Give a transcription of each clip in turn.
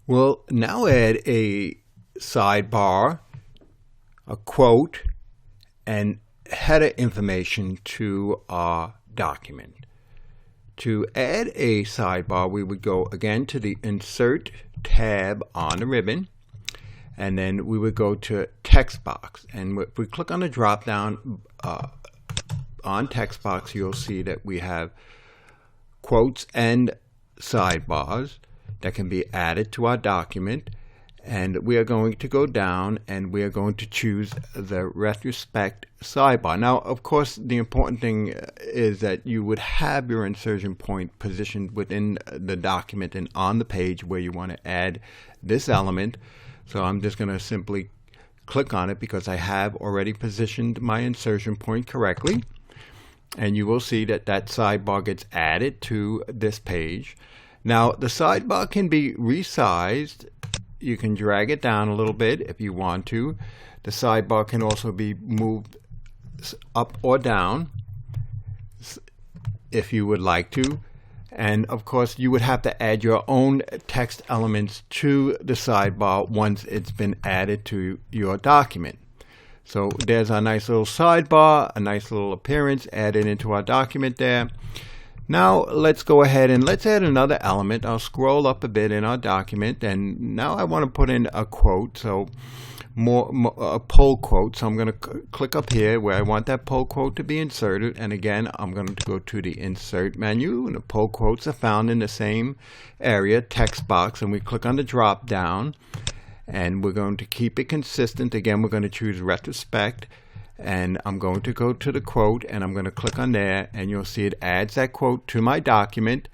We'll now add a sidebar, a quote, and header information to our document. To add a sidebar, we would go again to the Insert tab on the ribbon, and then we would go to Text Box. And if we click on the drop down on Text Box, you'll see that we have quotes and sidebars that can be added to our document, and we are going to go down and we are going to choose the retrospect sidebar. Now, of course, the important thing is that you would have your insertion point positioned within the document and on the page where you want to add this element. So I'm just going to simply click on it because I have already positioned my insertion point correctly, and you will see that that sidebar gets added to this page. Now, the sidebar can be resized. You can drag it down a little bit if you want to. The sidebar can also be moved up or down if you would like to. And of course, you would have to add your own text elements to the sidebar once it's been added to your document. So there's our nice little sidebar, a nice little appearance added into our document there. Now let's go ahead and let's add another element. I'll scroll up a bit in our document, and now I want to put in a quote, so a poll quote. So I'm going to click up here where I want that poll quote to be inserted, and again I'm going to go to the Insert menu, and the poll quotes are found in the same area, Text Box, and we click on the drop down, and we're going to keep it consistent. Again, we're going to choose Retrospect, and I'm going to go to the quote, and I'm going to click on there, and you'll see it adds that quote to my document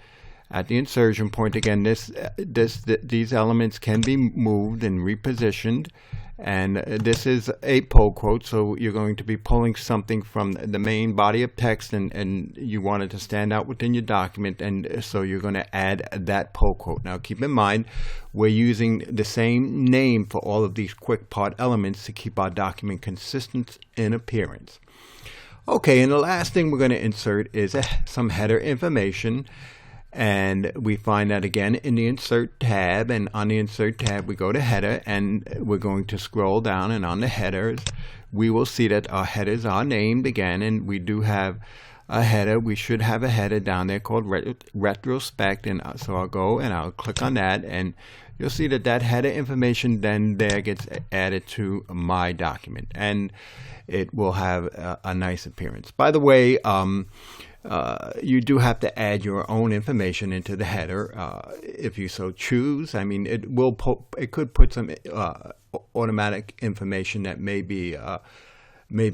at the insertion point. Again, these elements can be moved and repositioned, and this is a poll quote, so you're going to be pulling something from the main body of text, and you want it to stand out within your document, and so you're going to add that poll quote. Now keep in mind, we're using the same name for all of these quick part elements to keep our document consistent in appearance. Okay, and the last thing we're going to insert is some header information. And we find that again in the Insert tab, and on the Insert tab we go to Header, and we're going to scroll down, and on the headers we will see that our headers are named again, and we do have a header. We should have a header down there called Retrospect, and so I'll go and I'll click on that, and you'll see that that header information then there gets added to my document, and it will have a nice appearance. By the way, you do have to add your own information into the header if you so choose. I mean, it could put some automatic information that may be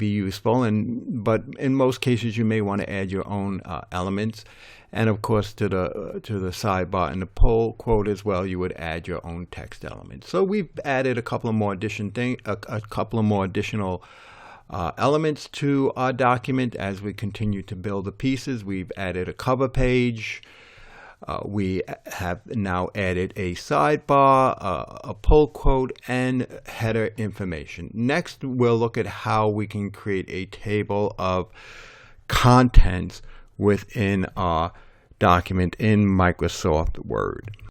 useful, but in most cases you may want to add your own elements. And of course, to the sidebar and the poll quote as well, you would add your own text elements. So we've added a couple of more additional elements to our document as we continue to build the pieces. We've added a cover page. We have now added a sidebar, a poll quote, and header information. Next, we'll look at how we can create a table of contents within our document in Microsoft Word.